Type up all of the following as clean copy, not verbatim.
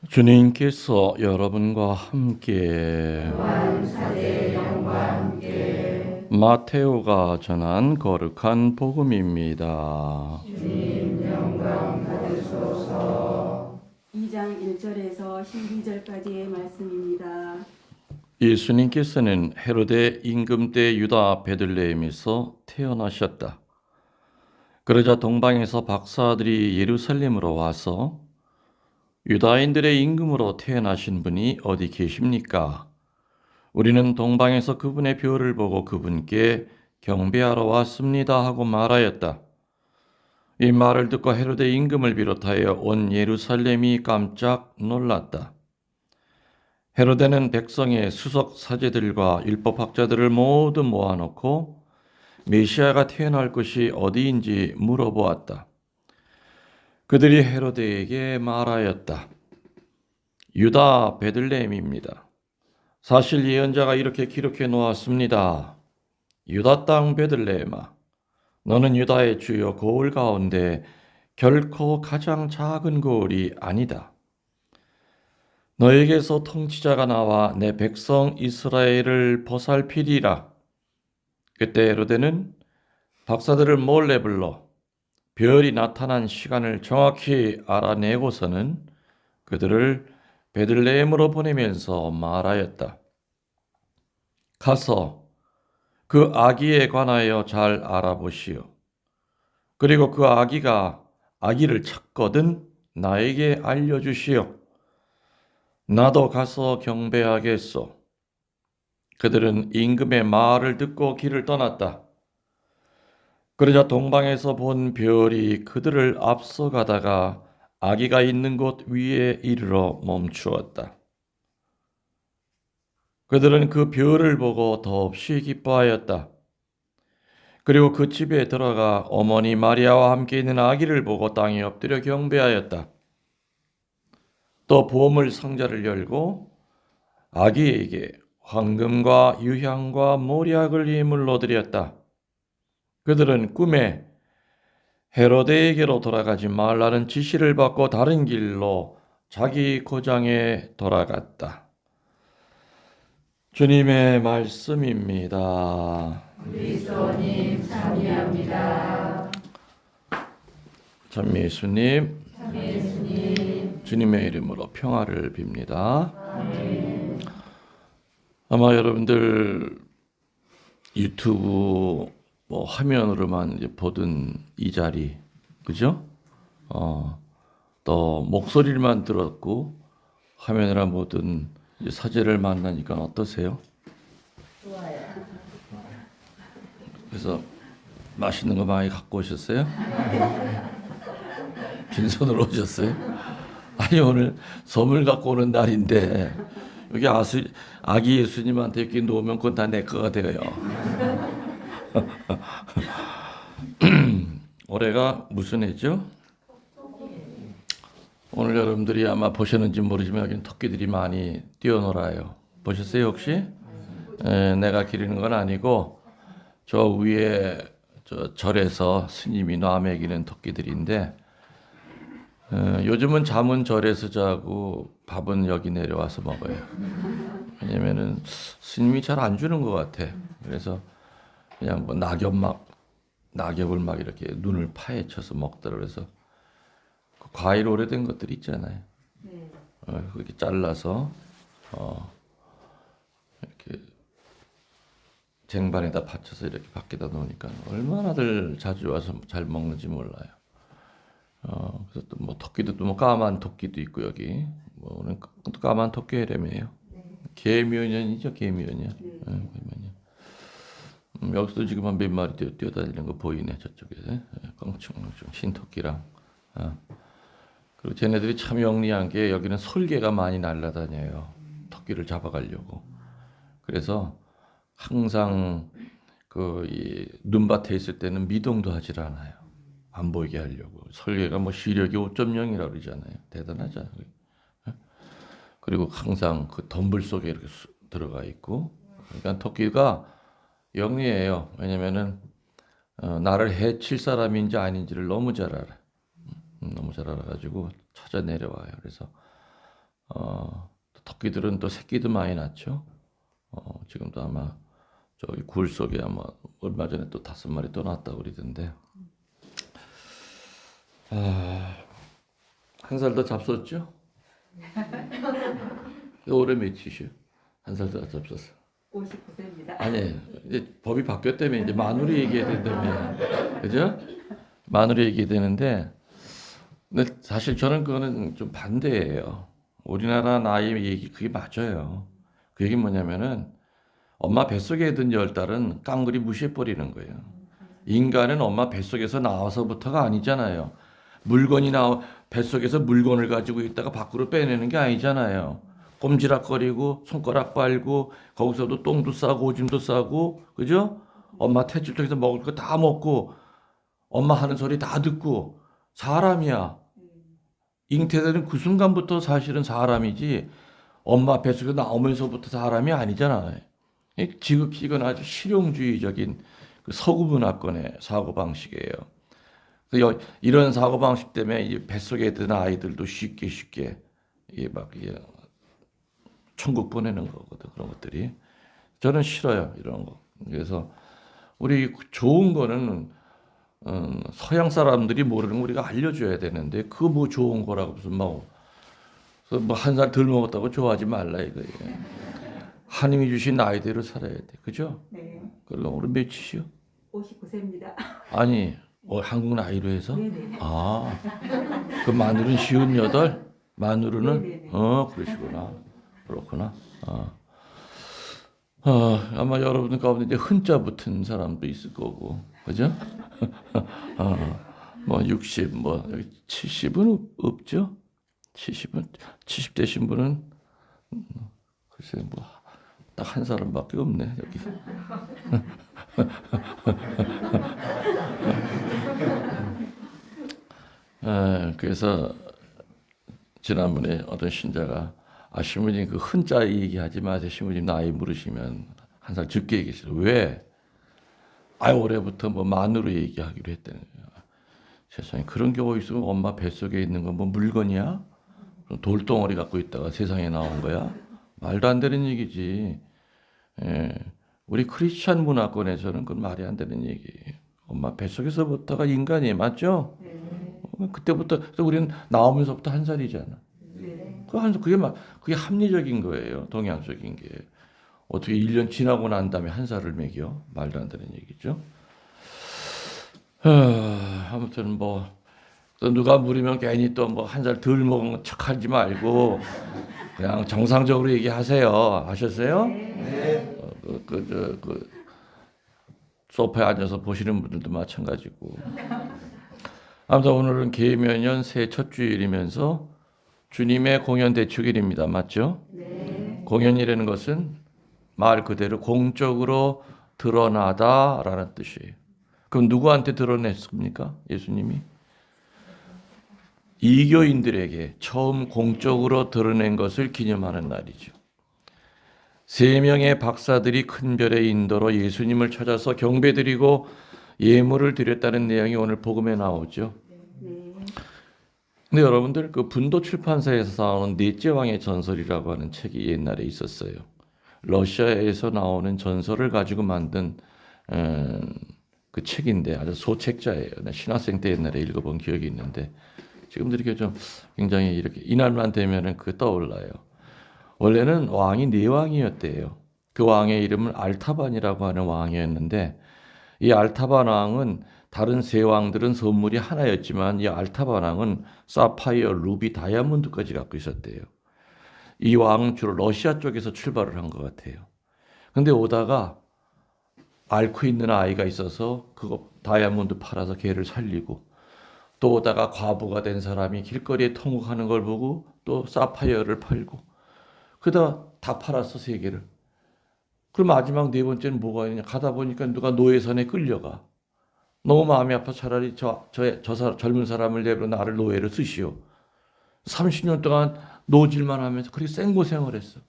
주님께서 여러분과 함께 마테오가 전한 거룩한 복음입니다. 2장 1절에서 12절까지의 말씀입니다. 예수님께서는 헤로데 임금 때 유다 베들레헴에서 태어나셨다. 그러자 동방에서 박사들이 예루살렘으로 와서 유다인들의 임금으로 태어나신 분이 어디 계십니까? 우리는 동방에서 그분의 별을 보고 그분께 경배하러 왔습니다 하고 말하였다. 이 말을 듣고 헤로데 임금을 비롯하여 온 예루살렘이 깜짝 놀랐다. 헤로데는 백성의 수석 사제들과 율법학자들을 모두 모아놓고 메시아가 태어날 곳이 어디인지 물어보았다. 그들이 헤로데에게 말하였다. 유다 베들레헴입니다. 사실 예언자가 이렇게 기록해 놓았습니다. 유다 땅 베들레헴아, 너는 유다의 주요 고을 가운데 결코 가장 작은 고을이 아니다. 너에게서 통치자가 나와 내 백성 이스라엘을 보살피리라. 그때 헤로데는 박사들을 몰래 불러 별이 나타난 시간을 정확히 알아내고서는 그들을 베들레헴으로 보내면서 말하였다. 가서 그 아기에 관하여 잘 알아보시오. 그리고 그 아기를 찾거든 나에게 알려주시오. 나도 가서 경배하겠소. 그들은 임금의 말을 듣고 길을 떠났다. 그러자 동방에서 본 별이 그들을 앞서가다가 아기가 있는 곳 위에 이르러 멈추었다. 그들은 그 별을 보고 더없이 기뻐하였다. 그리고 그 집에 들어가 어머니 마리아와 함께 있는 아기를 보고 땅에 엎드려 경배하였다. 또 보물 상자를 열고 아기에게 황금과 유향과 모략을 예물로 드렸다. 그들은 꿈에 헤로데에게로 돌아가지 말라는 지시를 받고 다른 길로 자기 고장에 돌아갔다. 주님의 말씀입니다. 그리스도님 참여합니다. 참 예수님, 예수님. 주님의 이름으로 평화를 빕니다. 아멘. 아마 여러분들 유튜브 화면으로만 이제 보던 이 자리, 그죠? 또 목소리만 들었고 화면으로 보던 사제를 만나니까 어떠세요? 좋아요. 그래서 맛있는 거 많이 갖고 오셨어요? 빈손으로 오셨어요? 아니 오늘 선물 갖고 오는 날인데 여기 아기 예수님한테 이렇게 놓으면 그건 다 내 거가 돼요. 올해가 무슨 해죠? 오늘 여러분들이 아마 보셨는지 모르지만 여기는 토끼들이 많이 뛰어놀아요. 보셨어요 혹시? 내가 기르는 건 아니고 저 위에 저 절에서 스님이 놔먹이는 토끼들인데 요즘은 잠은 절에서 자고 밥은 여기 내려와서 먹어요. 왜냐면은 스님이 잘 안 주는 것 같아. 그래서 그냥 뭐 낙엽을 막 이렇게 눈을 파헤쳐서 먹더라. 그래서 그 과일 오래된 것들 있잖아요. 그렇게 잘라서 이렇게 쟁반에다 받쳐서 이렇게 밖에다 놓으니까 얼마나들 자주 와서 잘 먹는지 몰라요. 그래서 또 뭐 토끼도 또 뭐 까만 토끼도 있고 여기 뭐 오늘 또 까만 토끼 해래매요. 개묘년이죠, 개묘년. 개묘년. 여기서도 지금 한 몇 마리 뛰어다니는 거 보이네 저쪽에. 껑충껑충 신토끼랑. 그리고 쟤네들이 참 영리한 게 여기는 솔개가 많이 날아다녀요. 토끼를 잡아가려고. 그래서 항상 이 눈밭에 있을 때는 미동도 하질 않아요. 안 보이게 하려고. 설계가 뭐 시력이 5.0이라고 그러잖아요. 대단하잖아요. 그리고 항상 그 덤불 속에 이렇게 들어가 있고. 그러니까 토끼가 영리해요. 왜냐면은 나를 해칠 사람인지 아닌지를 너무 잘 알아. 너무 잘 알아가지고 찾아 내려와요. 그래서 토끼들은 또 새끼도 많이 낳죠. 지금도 아마 저기 굴 속에 아마 얼마 전에 또 5마리 또 낳았다고 그러던데. 한 살 더 잡섰죠? 올해 몇이시오? 한 살 더 잡섰어. 59세입니다. 아니, 이제 법이 바뀌었다며 이제 만으로 얘기해야 된다며, 그죠? 만으로 얘기해야 되는데, 근데 사실 저는 그거는 좀 반대예요. 우리나라 나이 얘기 그게 맞아요. 그 얘기 뭐냐면은 엄마 뱃속에 든 10달은 깡그리 무시해버리는 거예요. 인간은 엄마 뱃속에서 나와서부터가 아니잖아요. 물건이 뱃속에서 물건을 가지고 있다가 밖으로 빼내는 게 아니잖아요. 꼼지락거리고 손가락 빨고 거기서도 똥도 싸고 오줌도 싸고 그죠? 엄마 탯줄통에서 먹을 거 다 먹고 엄마 하는 소리 다 듣고 사람이야. 잉태되는 그 순간부터 사실은 사람이지 엄마 뱃속에서 나오면서부터 사람이 아니잖아요. 지극히건 아주 실용주의적인 그 서구 문화권의 사고방식이에요. 이런 사고방식 때문에 이 뱃속에 든 아이들도 쉽게 이게 막 이게 천국 보내는 거거든. 그런 것들이 저는 싫어요. 이런 거. 그래서 우리 좋은 거는 서양 사람들이 모르는 거 우리가 알려줘야 되는데 그 뭐 좋은 거라고 무슨 뭐 한 살 덜 먹었다고 좋아하지 말라 이거예요. 하나님이 주신 나이대로 살아야 돼. 그죠? 네. 그리고 우리 몇이시오? 59세입니다. 아니 한국 나이로 해서? 네네. 그 마누는 58? 마누르는? 네네네. 그러시구나. 그렇구나. 아마 여러분 가운데 이제 흔자 붙은 사람도 있을 거고, 그죠? 뭐 60, 뭐 70은 없죠? 70 되신 분은 글쎄 뭐 딱 한 사람밖에 없네 여기. 그래서 지난번에 어떤 신자가 신부님 그 흔자 얘기하지 마세요. 신부님 나이 물으시면 한 살 적게 얘기하시죠. 왜? 올해부터 뭐 만으로 얘기하기로 했다는 거예요. 세상에 그런 경우 있으면 엄마 뱃속에 있는 건 뭐 물건이야? 돌덩어리 갖고 있다가 세상에 나온 거야? 말도 안 되는 얘기지. 우리 크리스찬 문화권에서는 그건 말이 안 되는 얘기예요. 엄마 뱃속에서부터가 인간이에요. 맞죠? 그때부터 우리는 나오면서부터 한 살이잖아. 네. 그게 합리적인 거예요. 동양적인 게. 어떻게 1년 지나고 난 다음에 한 살을 먹여? 말도 안 되는 얘기죠. 아무튼 뭐 또 누가 물으면 괜히 또 뭐 한 살 덜 먹은 척하지 말고 그냥 정상적으로 얘기하세요. 아셨어요? 네. 그 소파에 앉아서 보시는 분들도 마찬가지고. 아무튼 오늘은 계면연 새 첫 주일이면서 주님의 공연 대축일입니다. 맞죠? 네. 공연이라는 것은 말 그대로 공적으로 드러나다라는 뜻이에요. 그럼 누구한테 드러냈습니까? 예수님이? 이교인들에게 처음 공적으로 드러낸 것을 기념하는 날이죠. 3명의 박사들이 큰 별의 인도로 예수님을 찾아서 경배드리고 예물을 드렸다는 내용이 오늘 복음에 나오죠. 네. 근데 여러분들 그 분도 출판사에서 나오는 넷째 왕의 전설이라고 하는 책이 옛날에 있었어요. 러시아에서 나오는 전설을 가지고 만든 그 책인데 아주 소책자예요. 신학생 때 옛날에 읽어본 기억이 있는데 지금도 이렇게 좀 굉장히 이렇게 이날만 되면은 그 떠올라요. 원래는 왕이 4왕이었대요. 그 왕의 이름은 알타반이라고 하는 왕이었는데 이 알타반 왕은 다른 3왕들은 선물이 하나였지만 이 알타반 왕은 사파이어, 루비, 다이아몬드까지 갖고 있었대요. 이 왕은 주로 러시아 쪽에서 출발을 한 것 같아요. 근데 오다가 앓고 있는 아이가 있어서 그거 다이아몬드 팔아서 걔를 살리고 또 오다가 과부가 된 사람이 길거리에 통곡하는 걸 보고 또 사파이어를 팔고 그러다 다 팔았어 3개를. 그럼 마지막 4번째는 뭐가 있냐 가다 보니까 누가 노예선에 끌려가. 너무 마음이 아파 차라리 젊은 사람을 내버려 나를 노예로 쓰시오. 30년 동안 노질만 하면서 그렇게 생고생을 했어.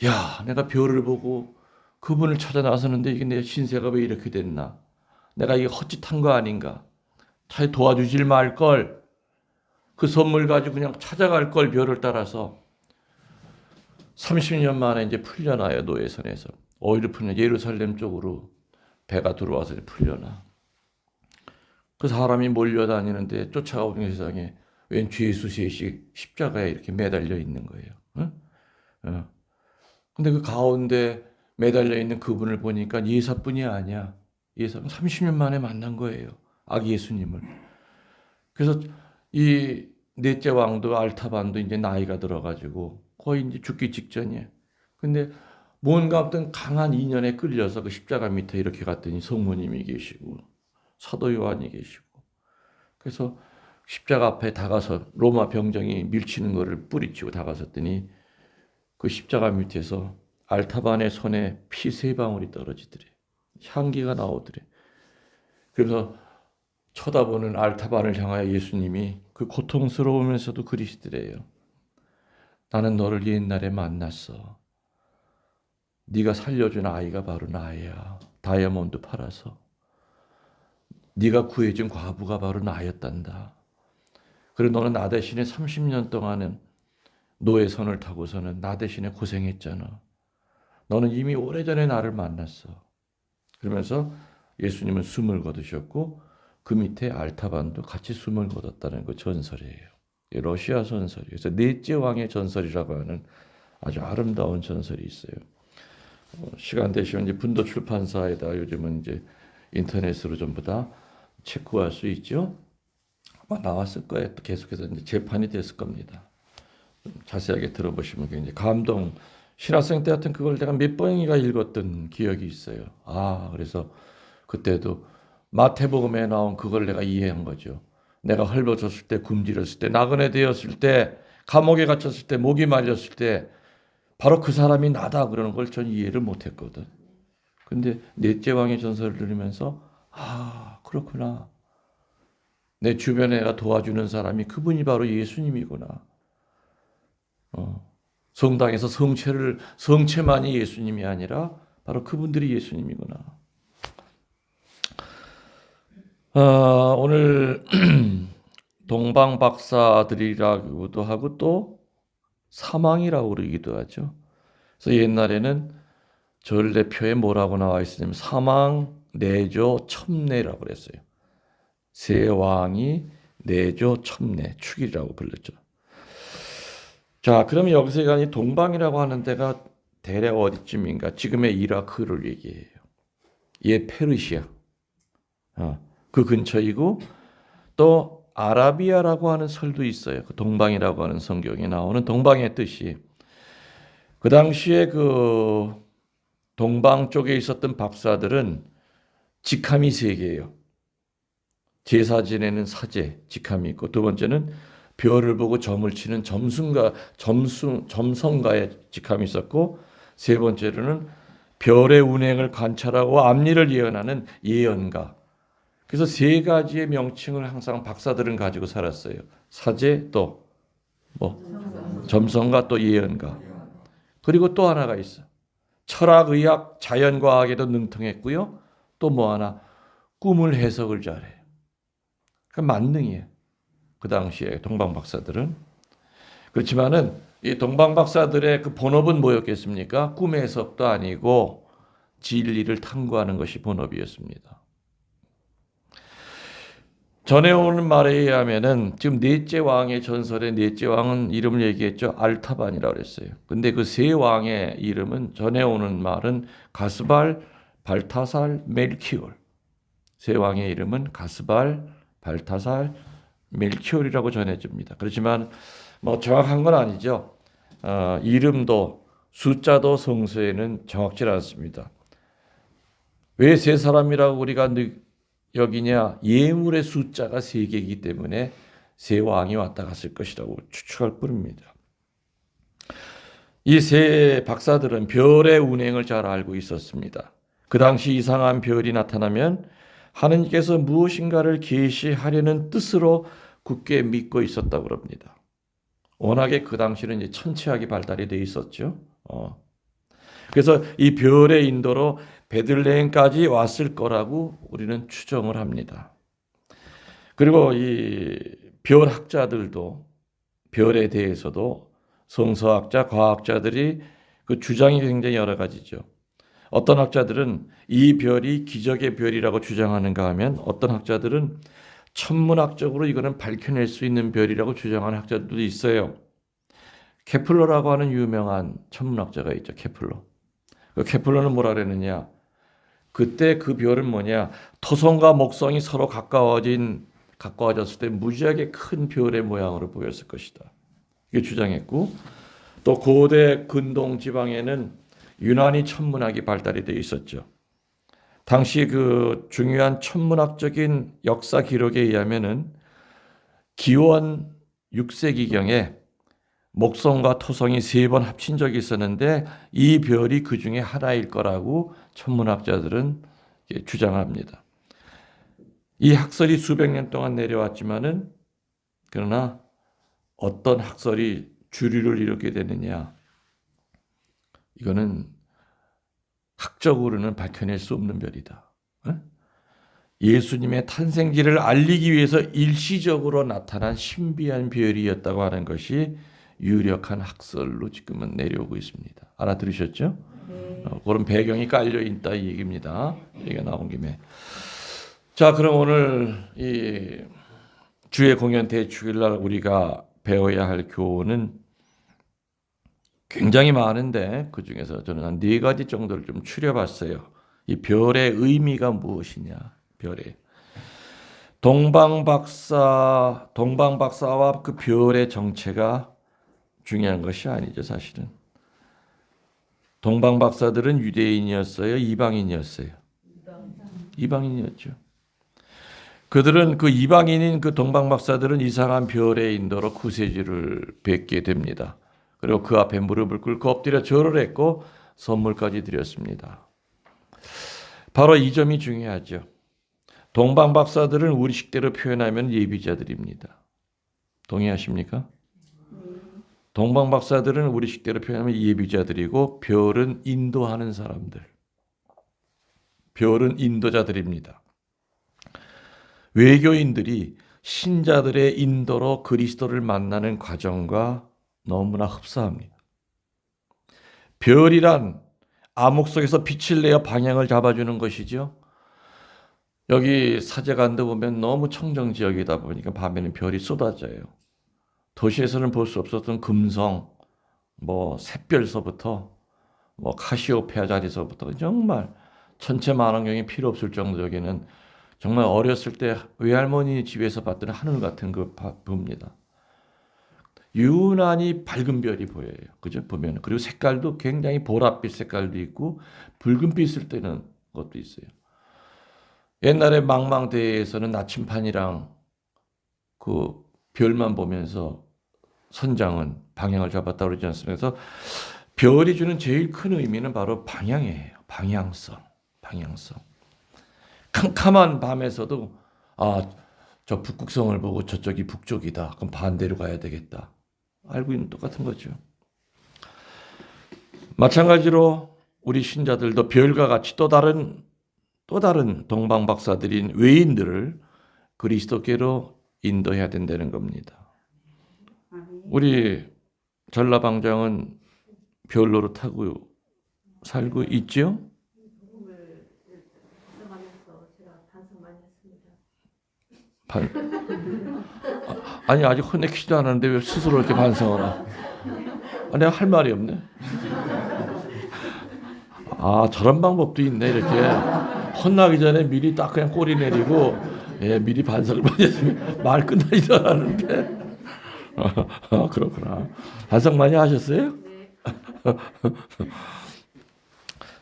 야, 내가 별을 보고 그분을 찾아 나서는데 이게 내 신세가 왜 이렇게 됐나? 내가 이게 헛짓한 거 아닌가? 차라리 도와주질 말걸. 그 선물 가지고 그냥 찾아갈 걸 별을 따라서. 30년 만에 이제 풀려나요, 노예선에서. 오히려 풀려 예루살렘 쪽으로 배가 들어와서 풀려나. 그 사람이 몰려다니는데 쫓아오는 세상에 웬 죄수 셋이 십자가에 이렇게 매달려 있는 거예요. 어? 근데 그 가운데 매달려 있는 그분을 보니까 예사뿐이 아니야. 예사는 30년 만에 만난 거예요. 아기 예수님을. 그래서 이 넷째 왕도 알타반도 이제 나이가 들어가지고 거의 이제 죽기 직전이에요. 근데 뭔가 어떤 강한 인연에 끌려서 그 십자가 밑에 이렇게 갔더니 성모님이 계시고 사도 요한이 계시고 그래서 십자가 앞에 다가서 로마 병정이 밀치는 거를 뿌리치고 다가섰더니 그 십자가 밑에서 알타반의 손에 피 3방울이 떨어지더래. 향기가 나오더래. 그래서 쳐다보는 알타반을 향하여 예수님이 그 고통스러우면서도 그리시더래요. 나는 너를 옛날에 만났어. 네가 살려준 아이가 바로 나야. 다이아몬드 팔아서. 네가 구해준 과부가 바로 나였단다. 그리고 너는 나 대신에 30년 동안은 노예선을 타고서는 나 대신에 고생했잖아. 너는 이미 오래전에 나를 만났어. 그러면서 예수님은 숨을 거두셨고 그 밑에 알타반도 같이 숨을 거뒀다는 그 전설이에요. 러시아 전설이에요. 그래서 넷째 왕의 전설이라고 하는 아주 아름다운 전설이 있어요. 시간 되시면 이제 분도 출판사에다 요즘은 이제 인터넷으로 전부 다 체크할 수 있죠. 아마 나왔을 거예요. 또 계속해서 이제 재판이 됐을 겁니다. 좀 자세하게 들어보시면 굉장히 감동. 신학생 때 같은 그걸 내가 몇 번인가 읽었던 기억이 있어요. 그래서 그때도 마태복음에 나온 그걸 내가 이해한 거죠. 내가 헐벗었을 때, 굶주렸을 때, 나그네 되었을 때, 감옥에 갇혔을 때, 목이 말렸을 때 바로 그 사람이 나다 그러는 걸 전 이해를 못했거든. 근데 넷째 왕의 전설을 들으면서 그렇구나. 내 주변에 내가 도와주는 사람이 그분이 바로 예수님이구나. 성당에서 성체만이 예수님이 아니라 바로 그분들이 예수님이구나. 오늘 동방 박사들이라고도 하고 또 사망이라고 그러기도 하죠. 그래서 옛날에는 전래표에 뭐라고 나와 있으냐면 사망, 내조, 첨내라고 그랬어요. 세 왕이 내조, 첨내, 축이라고 불렀죠. 자, 그러면 여기서 이 동방이라고 하는 데가 대략 어디쯤인가? 지금의 이라크를 얘기해요. 페르시아. 그 근처이고 또 아라비아라고 하는 설도 있어요. 그 동방이라고 하는 성경에 나오는 동방의 뜻이 그 당시에 그 동방 쪽에 있었던 박사들은 직함이 3개예요. 제사 지내는 사제 직함이 있고 두 번째는 별을 보고 점을 치는 점성가의 직함이 있었고 세 번째로는 별의 운행을 관찰하고 앞일을 예언하는 예언가. 그래서 3가지의 명칭을 항상 박사들은 가지고 살았어요. 사제 또 점성가 또 예언가. 그리고 또 하나가 있어. 철학, 의학, 자연과학에도 능통했고요. 또 뭐 하나 꿈을 해석을 잘해요. 그 만능이에요. 그 당시에 동방 박사들은. 그렇지만은 이 동방 박사들의 그 본업은 뭐였겠습니까? 꿈의 해석도 아니고 진리를 탐구하는 것이 본업이었습니다. 전해오는 말에 의하면은 지금 넷째 왕의 전설의 넷째 왕은 이름을 얘기했죠. 알타반이라고 그랬어요. 근데 그 3왕의 이름은 전해오는 말은 가스발, 발타살, 멜키올. 3왕의 이름은 가스발, 발타살, 멜키올이라고 전해집니다. 그렇지만 뭐 정확한 건 아니죠. 이름도 숫자도 성서에는 정확지 않습니다. 왜 3사람이라고 우리가 여기냐? 예물의 숫자가 3개이기 때문에 3왕이 왔다 갔을 것이라고 추측할 뿐입니다. 이 3 박사들은 별의 운행을 잘 알고 있었습니다. 그 당시 이상한 별이 나타나면 하느님께서 무엇인가를 계시하려는 뜻으로 굳게 믿고 있었다고 합니다. 워낙에 그 당시는 이제 천체학이 발달이 돼 있었죠. 그래서 이 별의 인도로 베들레헴까지 왔을 거라고 우리는 추정을 합니다. 그리고 이 별학자들도 별에 대해서도 성서학자, 과학자들이 그 주장이 굉장히 여러 가지죠. 어떤 학자들은 이 별이 기적의 별이라고 주장하는가 하면 어떤 학자들은 천문학적으로 이거는 밝혀낼 수 있는 별이라고 주장하는 학자들도 있어요. 케플러라고 하는 유명한 천문학자가 있죠. 케플러. 그 케플러는 뭐라 그랬느냐? 그때 그 별은 뭐냐? 토성과 목성이 서로 가까워졌을 때 무지하게 큰 별의 모양으로 보였을 것이다. 이게 주장했고, 또 고대 근동 지방에는 유난히 천문학이 발달이 되어 있었죠. 당시 그 중요한 천문학적인 역사 기록에 의하면은 기원 6세기경에 목성과 토성이 3번 합친 적이 있었는데 이 별이 그 중에 하나일 거라고 천문학자들은 주장합니다. 이 학설이 수백 년 동안 내려왔지만은 그러나 어떤 학설이 주류를 이루게 되느냐? 이거는 학적으로는 밝혀낼 수 없는 별이다. 예수님의 탄생지를 알리기 위해서 일시적으로 나타난 신비한 별이었다고 하는 것이 유력한 학설로 지금은 내려오고 있습니다. 알아들으셨죠? 네. 그런 배경이 깔려 있다 이 얘기입니다. 얘기가 나온 김에. 자, 그럼 오늘 이 주의 공연 대축일날 우리가 배워야 할 교훈은 굉장히 많은데 그 중에서 저는 한 4가지 정도를 좀 추려봤어요. 이 별의 의미가 무엇이냐? 별의 동방박사와 그 별의 정체가 중요한 것이 아니죠, 사실은. 동방박사들은 유대인이었어요, 이방인이었어요? 이방인이었죠. 그들은 그 이방인인 그 동방박사들은 이상한 별의 인도로 구세주를 뵙게 됩니다. 그리고 그 앞에 무릎을 꿇고 엎드려 절을 했고 선물까지 드렸습니다. 바로 이 점이 중요하죠. 동방박사들은 우리식대로 표현하면 예비자들입니다. 동의하십니까? 동방박사들은 우리식대로 표현하면 예비자들이고 별은 인도하는 사람들. 별은 인도자들입니다. 외교인들이 신자들의 인도로 그리스도를 만나는 과정과 너무나 흡사합니다. 별이란 암흑 속에서 빛을 내어 방향을 잡아주는 것이죠. 여기 사제간도 보면 너무 청정 지역이다 보니까 밤에는 별이 쏟아져요. 도시에서는 볼 수 없었던 금성, 샛별서부터 카시오페아 자리서부터 정말 천체 만원경이 필요 없을 정도 여기는 정말 어렸을 때 외할머니 집에서 봤던 하늘 같은 그 봅니다. 유난히 밝은 별이 보여요. 그죠? 보면. 그리고 색깔도 굉장히 보랏빛 색깔도 있고 붉은빛일 때는 것도 있어요. 옛날에 망망대해에서는 나침판이랑 그 별만 보면서 선장은 방향을 잡았다고 그러지 않습니까? 그래서 별이 주는 제일 큰 의미는 바로 방향이에요. 방향성. 캄캄한 밤에서도 저 북극성을 보고 저쪽이 북쪽이다. 그럼 반대로 가야 되겠다. 알고 있는 똑같은 거죠. 마찬가지로 우리 신자들도 별과 같이 또 다른 동방박사들인 외인들을 그리스도께로 인도해야 된다는 겁니다. 우리 전라방장은 별 노릇하고 살고 있죠? 아니 아직 혼내키지도 않았는데 왜 스스로 이렇게 반성을 하? 내가 할 말이 없네. 저런 방법도 있네. 이렇게 혼나기 전에 미리 딱 그냥 꼬리 내리고 미리 반성을 많이 했으면 말 끝나지도 않았는데. 그렇구나. 반성 많이 하셨어요?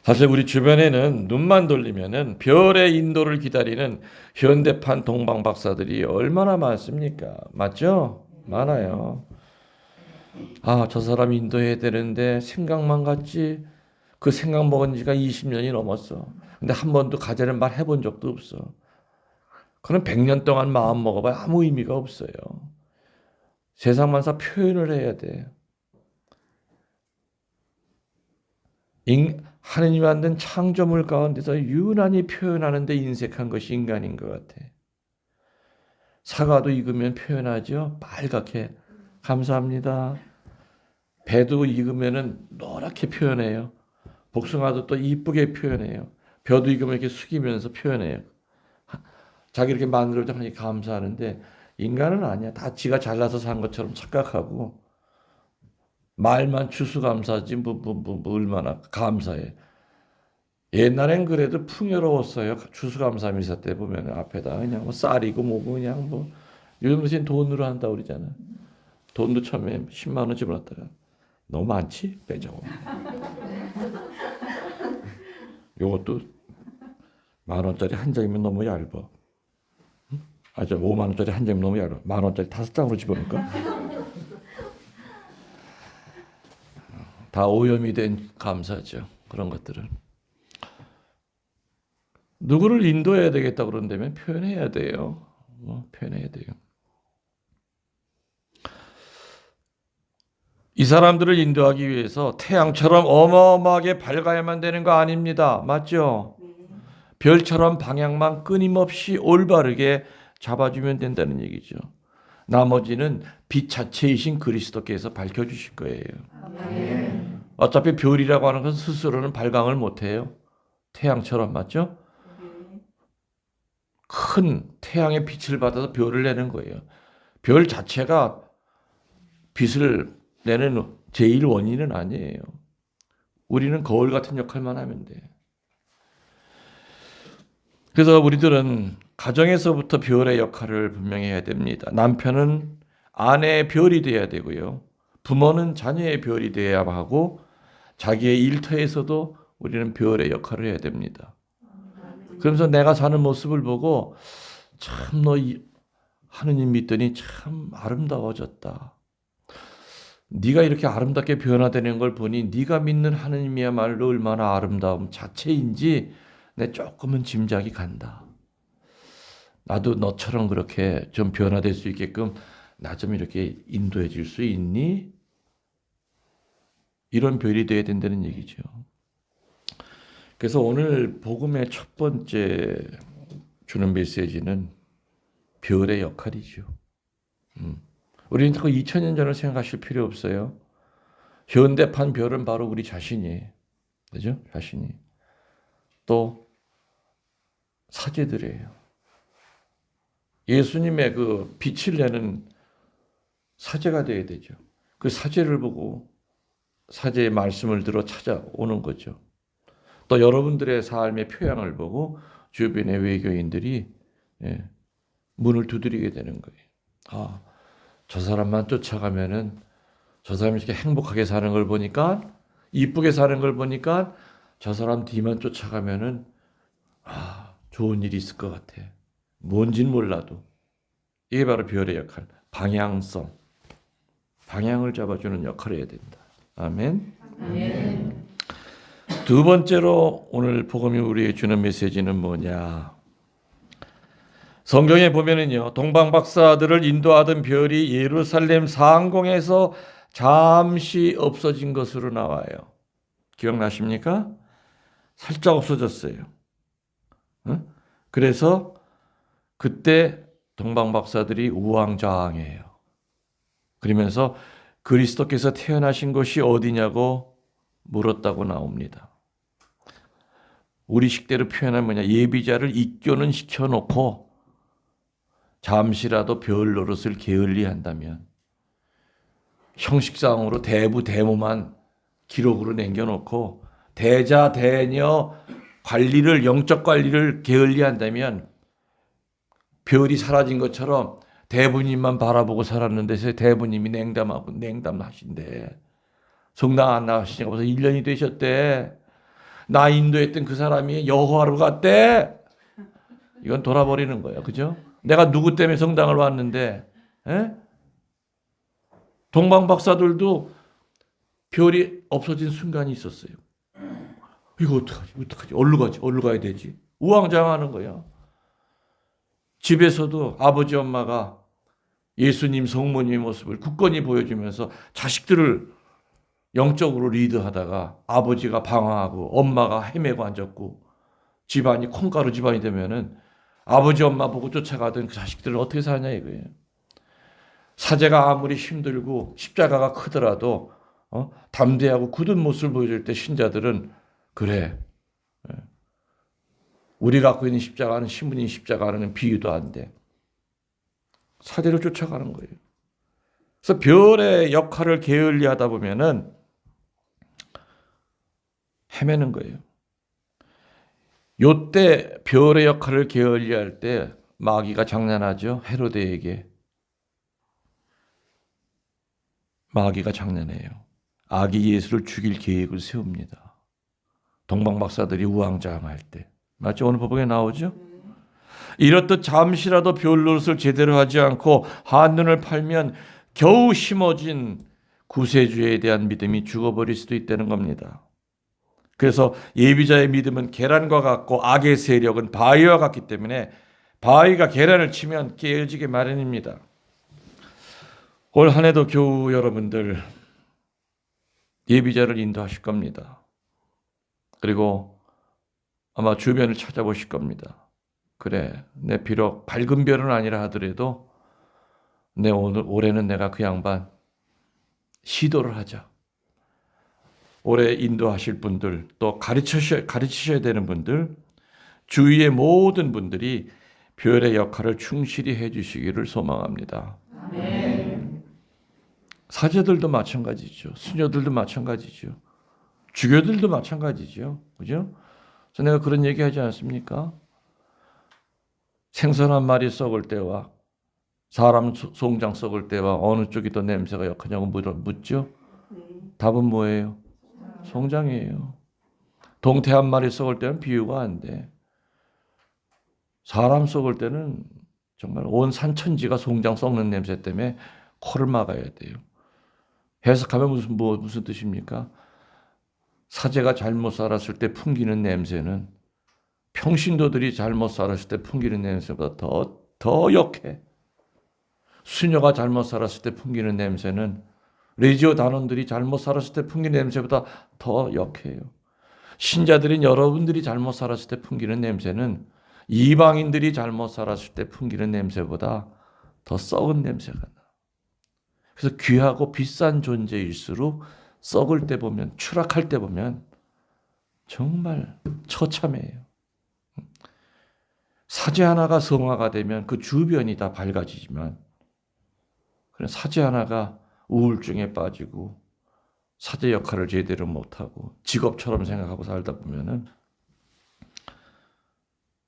사실 우리 주변에는 눈만 돌리면은 별의 인도를 기다리는 현대판 동방박사들이 얼마나 많습니까? 맞죠? 많아요. 저 사람 인도해야 되는데 생각만 갔지. 그 생각 먹은 지가 20년이 넘었어. 근데 한 번도 가자는 말 해본 적도 없어. 그럼 100년 동안 마음 먹어봐야 아무 의미가 없어요. 세상만사 표현을 해야 돼. 하느님이 만든 창조물 가운데서 유난히 표현하는 데 인색한 것이 인간인 것 같아. 사과도 익으면 표현하죠. 빨갛게 감사합니다. 배도 익으면은 노랗게 표현해요. 복숭아도 또 이쁘게 표현해요. 벼도 익으면 이렇게 숙이면서 표현해요. 자기 이렇게 만들어주니 감사하는데 인간은 아니야. 다 지가 잘나서 산 것처럼 착각하고 말만 추수감사지 뭐 얼마나 감사해. 옛날엔 그래도 풍요로웠어요. 추수감사 미사 때 보면 앞에다 그냥 뭐 쌀이고 뭐고 그냥 뭐 요즘 대신 돈으로 한다 그러잖아. 돈도 처음에 10만 원 집어넣었다가 너무 많지? 빼자고. 요것도 10,000원짜리 한 장이면 너무 얇아. 응? 아, 저 50,000원짜리 한 장이면 너무 얇아. 10,000원짜리 5장으로 집어넣을까? 다 오염이 된 감사죠. 그런 것들은. 누구를 인도해야 되겠다 그런다면 표현해야 돼요. 표현해야 돼요. 이 사람들을 인도하기 위해서 태양처럼 어마어마하게 밝아야만 되는 거 아닙니다. 맞죠? 별처럼 방향만 끊임없이 올바르게 잡아주면 된다는 얘기죠. 나머지는 빛 자체이신 그리스도께서 밝혀주실 거예요. 아멘. 어차피 별이라고 하는 것은 스스로는 발광을 못해요. 태양처럼 맞죠? 큰 태양의 빛을 받아서 별을 내는 거예요. 별 자체가 빛을 내는 제일 원인은 아니에요. 우리는 거울 같은 역할만 하면 돼. 그래서 우리들은 가정에서부터 별의 역할을 분명히 해야 됩니다. 남편은 아내의 별이 돼야 되고요. 부모는 자녀의 별이 돼야 하고 자기의 일터에서도 우리는 별의 역할을 해야 됩니다. 그러면서 내가 사는 모습을 보고 참 너 하느님 믿더니 참 아름다워졌다. 네가 이렇게 아름답게 변화되는 걸 보니 네가 믿는 하느님이야말로 얼마나 아름다움 자체인지 내 조금은 짐작이 간다. 나도 너처럼 그렇게 좀 변화될 수 있게끔 나 좀 이렇게 인도해 줄 수 있니? 이런 별이 돼야 된다는 얘기죠. 그래서 오늘 복음의 첫 번째 주는 메시지는 별의 역할이죠. 우리는 자꾸 2000년 전을 생각하실 필요 없어요. 현대판 별은 바로 우리 자신이에요. 그죠? 자신이. 또 사제들이에요. 예수님의 그 빛을 내는 사제가 되어야 되죠. 그 사제를 보고 사제의 말씀을 들어 찾아오는 거죠. 또 여러분들의 삶의 표양을 보고 주변의 외교인들이 문을 두드리게 되는 거예요. 아, 저 사람만 쫓아가면은 저 사람이 이렇게 행복하게 사는 걸 보니까 이쁘게 사는 걸 보니까 저 사람 뒤만 쫓아가면은 좋은 일이 있을 것 같아. 뭔진 몰라도 이게 바로 별의 역할, 방향성, 방향을 잡아주는 역할을 해야 된다. 아멘. 아멘. 두 번째로 오늘 복음이 우리에게 주는 메시지는 뭐냐? 성경에 보면은요, 동방 박사들을 인도하던 별이 예루살렘 상공에서 잠시 없어진 것으로 나와요. 기억나십니까? 살짝 없어졌어요. 그래서 그때 동방 박사들이 우왕좌왕해요. 그러면서 그리스도께서 태어나신 곳이 어디냐고 물었다고 나옵니다. 우리 식대로 표현하면 뭐냐? 예비자를 입교는 시켜놓고 잠시라도 별 노릇을 게을리한다면 형식상으로 대부 대모만 기록으로 남겨놓고 대자 대녀 관리를 영적 관리를 게을리한다면 별이 사라진 것처럼 대부님만 바라보고 살았는데 대부님이 냉담하신데 성당 안 나가시니까 벌써 1년이 되셨대. 나 인도했던 그 사람이 여호와로 갔대. 이건 돌아버리는 거예요. 그죠? 내가 누구 때문에 성당을 왔는데 동방 박사들도 별이 없어진 순간이 있었어요. 이거 어떡하지? 어디로 가야 되지? 우왕좌왕하는 거야. 집에서도 아버지 엄마가 예수님 성모님의 모습을 굳건히 보여주면서 자식들을 영적으로 리드하다가 아버지가 방황하고 엄마가 헤매고 앉았고 집안이 콩가루 집안이 되면은 아버지 엄마 보고 쫓아가던 그 자식들은 어떻게 사냐 이거예요. 사제가 아무리 힘들고 십자가가 크더라도 담대하고 굳은 모습을 보여줄 때 신자들은 그래. 우리 갖고 있는 십자가는 신부님 십자가는 비유도 안 돼. 사제를 쫓아가는 거예요. 그래서 별의 역할을 게을리하다 보면은 헤매는 거예요. 요때 별의 역할을 게을리할 때 마귀가 장난하죠. 헤로데에게. 마귀가 장난해요. 아기 예수를 죽일 계획을 세웁니다. 동방박사들이 우왕좌왕할 때. 맞죠? 오늘 법에 나오죠? 이렇듯 잠시라도 별 노릇을 제대로 하지 않고 한눈을 팔면 겨우 심어진 구세주에 대한 믿음이 죽어버릴 수도 있다는 겁니다. 그래서 예비자의 믿음은 계란과 같고 악의 세력은 바위와 같기 때문에 바위가 계란을 치면 깨어지기 마련입니다. 올 한 해도 교우 여러분들 예비자를 인도하실 겁니다. 그리고 아마 주변을 찾아보실 겁니다. 그래, 내 비록 밝은 별은 아니라 하더라도 올해는 내가 그 양반 시도를 하자. 올해 인도하실 분들, 또 가르치셔야 되는 분들, 주위의 모든 분들이 별의 역할을 충실히 해주시기를 소망합니다. 아멘. 사제들도 마찬가지죠. 수녀들도 마찬가지죠. 주교들도 마찬가지죠. 그죠? 그래서 내가 그런 얘기 하지 않습니까? 생선 한 마리 썩을 때와 사람 송장 썩을 때와 어느 쪽이 더 냄새가 역하냐고 묻죠? 답은 뭐예요? 송장이에요. 동태 한 마리 썩을 때는 비유가 안 돼. 사람 썩을 때는 정말 온 산천지가 송장 썩는 냄새 때문에 코를 막아야 돼요. 해석하면 무슨 뜻입니까? 사제가 잘못 살았을 때 풍기는 냄새는 평신도들이 잘못 살았을 때 풍기는 냄새보다 더 역해. 수녀가 잘못 살았을 때 풍기는 냄새는 레지오 단원들이 잘못 살았을 때 풍기는 냄새보다 더 역해요. 신자들인 여러분들이 잘못 살았을 때 풍기는 냄새는 이방인들이 잘못 살았을 때 풍기는 냄새보다 더 썩은 냄새가 나. 그래서 귀하고 비싼 존재일수록 썩을 때 보면, 추락할 때 보면 정말 처참해요. 사제 하나가 성화가 되면 그 주변이 다 밝아지지만 사제 하나가 우울증에 빠지고 사제 역할을 제대로 못하고 직업처럼 생각하고 살다 보면은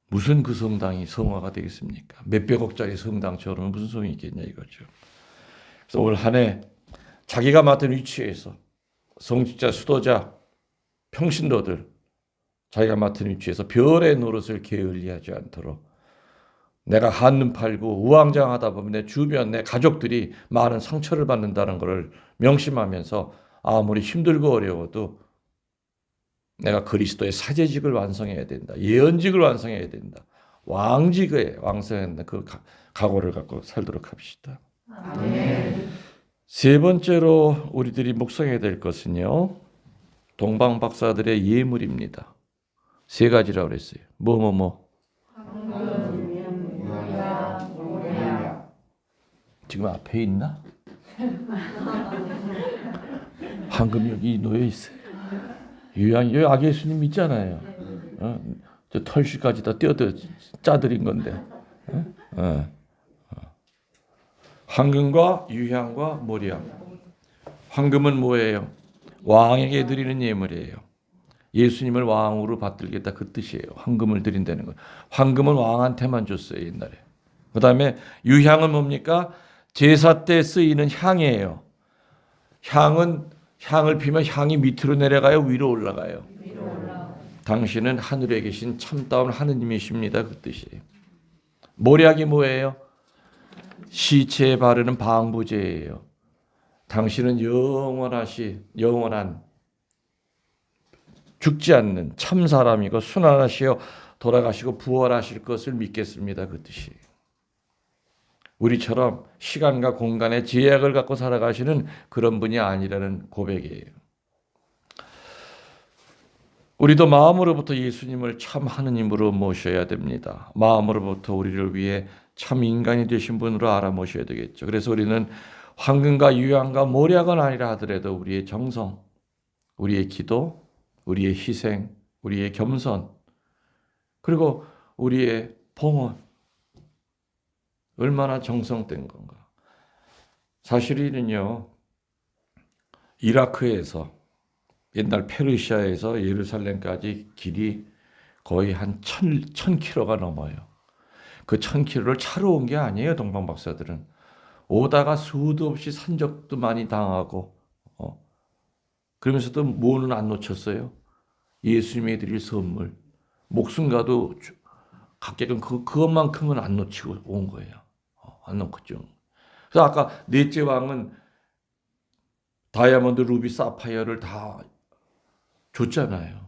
무슨 그 성당이 성화가 되겠습니까? 몇백억짜리 성당처럼 무슨 소용이 있겠냐 이거죠. 그래서 올 한 해 자기가 맡은 위치에서 성직자, 수도자, 평신도들 자기가 맡은 위치에서 별의 노릇을 게을리하지 않도록 내가 한눈 팔고 우왕좌왕하다 보면 내 주변, 내 가족들이 많은 상처를 받는다는 것을 명심하면서 아무리 힘들고 어려워도 내가 그리스도의 사제직을 완성해야 된다. 예언직을 완성해야 된다. 왕직에 완성해야 된다. 그 각오를 갖고 살도록 합시다. 아멘. 세 번째로 우리들이 묵상해야 될 것은요. 동방박사들의 예물입니다. 세 가지라고 그랬어요. 지금 앞에 있나? 황금 여기 놓여 있어요. 유양 여기 아기 예수님 있잖아요. 저 털씨까지 다 떼어들 짜드린 건데. 황금과 유향과 모리향. 황금은 뭐예요? 왕에게 드리는 예물이에요. 예수님을 왕으로 받들겠다 그 뜻이에요. 황금을 드린다는 거. 황금은 왕한테만 줬어요 옛날에. 그 다음에 유향은 뭡니까? 제사 때 쓰이는 향이에요. 향을 피면 향이 밑으로 내려가요? 위로 올라가요? 당신은 하늘에 계신 참다운 하느님이십니다. 그 뜻이에요. 모략이 뭐예요? 시체에 바르는 방부제예요. 당신은 영원한 죽지 않는 참 사람이고 순환하시어 돌아가시고 부활하실 것을 믿겠습니다. 그 뜻이에요. 우리처럼 시간과 공간의 제약을 갖고 살아가시는 그런 분이 아니라는 고백이에요. 우리도 마음으로부터 예수님을 참 하느님으로 모셔야 됩니다. 마음으로부터 우리를 위해 참 인간이 되신 분으로 알아모셔야 되겠죠. 그래서 우리는 황금과 유황과 모략은 아니라 하더라도 우리의 정성, 우리의 기도, 우리의 희생, 우리의 겸손, 그리고 우리의 봉헌, 얼마나 정성된 건가. 사실은요, 이라크에서 옛날 페르시아에서 예루살렘까지 길이 거의 한 1000km가 넘어요. 그 1000km를 차로 온 게 아니에요, 동방박사들은. 오다가 수도 없이 산적도 많이 당하고, 그러면서도 뭐는 안 놓쳤어요? 예수님이 드릴 선물, 목숨과도 각각은 그것만큼은 안 놓치고 온 거예요. 안 놓쳤죠. 그래서 아까 넷째 왕은 다이아몬드, 루비, 사파이어를 다 줬잖아요.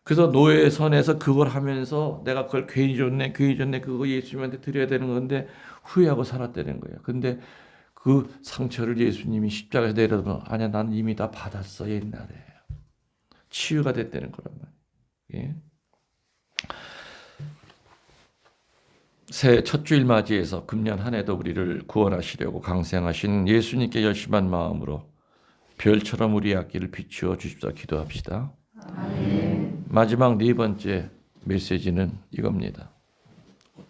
그래서 노예선에서 그걸 하면서 내가 그걸 괜히 줬네 그거 예수님한테 드려야 되는 건데 후회하고 살았다는 거예요. 근데 그 상처를 예수님이 십자가에서 내려놓으면 아니야, 나는 이미 다 받았어. 옛날에 치유가 됐다는 거란 말이에요. 예. 새해 첫 주일 맞이해서 금년 한 해도 우리를 구원하시려고 강생하신 예수님께 열심한 마음으로 별처럼 우리 앞길을 비추어 주십사 기도합시다. 아멘. 마지막 네 번째 메시지는 이겁니다.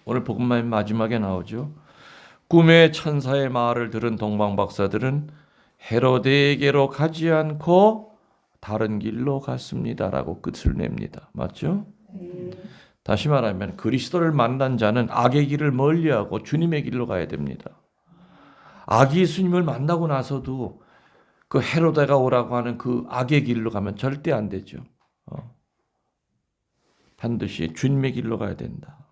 오늘 복음만 마지막에 나오죠. 꿈의 천사의 말을 들은 동방박사들은 헤로데에게로 가지 않고 다른 길로 갔습니다라고 끝을 냅니다. 맞죠? 다시 말하면 그리스도를 만난 자는 악의 길을 멀리하고 주님의 길로 가야 됩니다. 악이 예수님을 만나고 나서도 그 헤로데가 오라고 하는 그 악의 길로 가면 절대 안 되죠. 반드시 주님의 길로 가야 된다.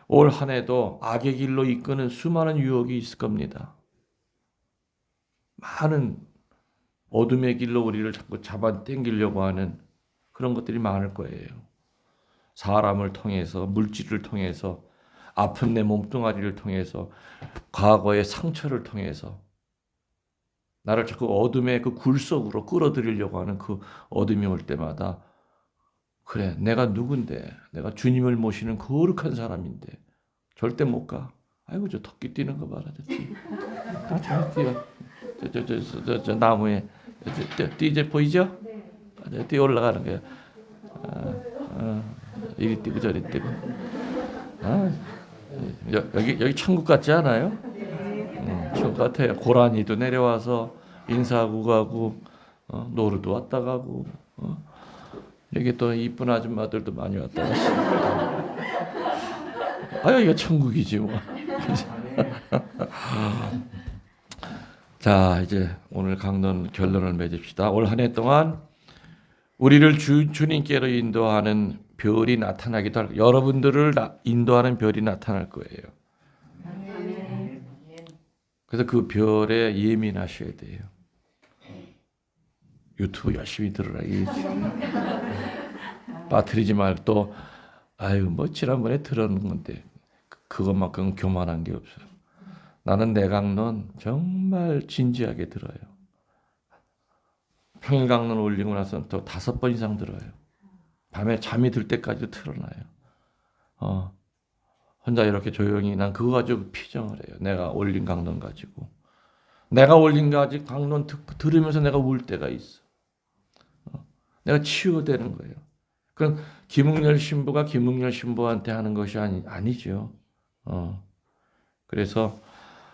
올 한 해도 악의 길로 이끄는 수많은 유혹이 있을 겁니다. 많은 어둠의 길로 우리를 자꾸 잡아 당기려고 하는 그런 것들이 많을 거예요. 사람을 통해서, 물질을 통해서, 아픈 내 몸뚱아리를 통해서, 과거의 상처를 통해서 나를 자꾸 어둠의 그 굴 속으로 끌어들이려고 하는 그 어둠이 올 때마다 그래, 내가 누군데, 내가 주님을 모시는 거룩한 사람인데 절대 못 가. 아이고, 저 토끼 뛰는 거 봐라, 저 뛰어. 저 나무에 뛰제 보이죠? 뛰어 올라가는 거야. 이리 뛰고 저리 뛰고. 여기 천국 같지 않아요? 천국 같아요. 고라니도 내려와서 인사하고 가고, 노루도 왔다 가고, 여기 또 이쁜 아줌마들도 많이 왔다 가시고. 이거 천국이지 뭐. 자, 이제 오늘 강론 결론을 맺읍시다. 올 한 해 동안 우리를 주님께로 인도하는 별이 나타나기도 할, 여러분들을 인도하는 별이 나타날 거예요. 그래서 그 별에 예민하셔야 돼요. 유튜브 열심히 들으라. 빠뜨리지 말고 또 뭐 지난번에 들었는 건데 그것만큼 교만한 게 없어요. 나는 내 강론 정말 진지하게 들어요. 평일 강론 올리고 나서 또 5번 이상 들어요. 밤에 잠이 들 때까지도 틀어놔요. 혼자 이렇게 조용히 난 그거 가지고 피정을 해요. 내가 올린 강론 가지고. 내가 올린 강론 들으면서 내가 울 때가 있어. 내가 치유되는 거예요. 그럼 김웅열 신부가 김웅열 신부한테 하는 것이 아니죠. 그래서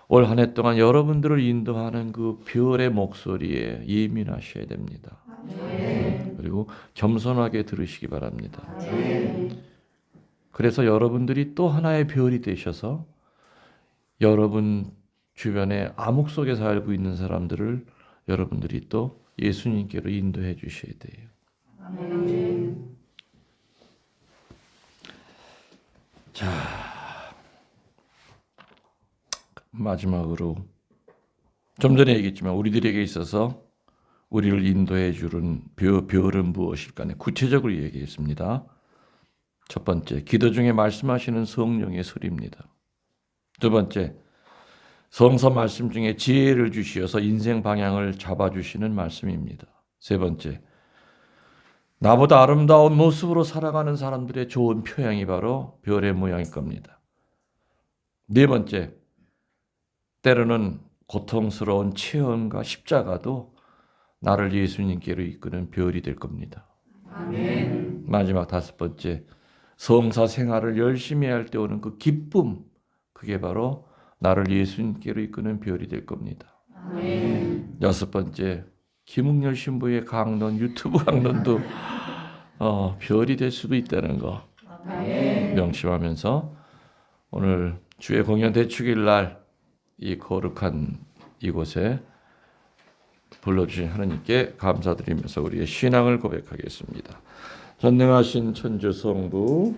올 한 해 동안 여러분들을 인도하는 그 별의 목소리에 예민하셔야 됩니다. 그리고 겸손하게 들으시기 바랍니다. 그래서 여러분들이 또 하나의 별이 되셔서 여러분 주변에 암흑 속에 살고 있는 사람들을 여러분들이 또 예수님께로 인도해 주셔야 돼요. 자, 마지막으로 좀 전에 얘기했지만 우리들에게 있어서 우리를 인도해 주는 별은 무엇일까? 구체적으로 얘기했습니다. 첫 번째, 기도 중에 말씀하시는 성령의 소리입니다. 두 번째, 성서 말씀 중에 지혜를 주시어서 인생 방향을 잡아주시는 말씀입니다. 세 번째, 나보다 아름다운 모습으로 살아가는 사람들의 좋은 표양이 바로 별의 모양일 겁니다. 네 번째, 때로는 고통스러운 체험과 십자가도 나를 예수님께로 이끄는 별이 될 겁니다. 아멘. 마지막 5번째, 성사 생활을 열심히 할 때 오는 그 기쁨, 그게 바로 나를 예수님께로 이끄는 별이 될 겁니다. 아멘. 6번째, 김웅열 신부의 강론, 유튜브 강론도 별이 될 수도 있다는 거 명심하면서 오늘 주의 공연 대축일 날 이 거룩한 이곳에 불러주신 하나님께 감사드리면서 우리의 신앙을 고백하겠습니다. 전능하신 천주 성부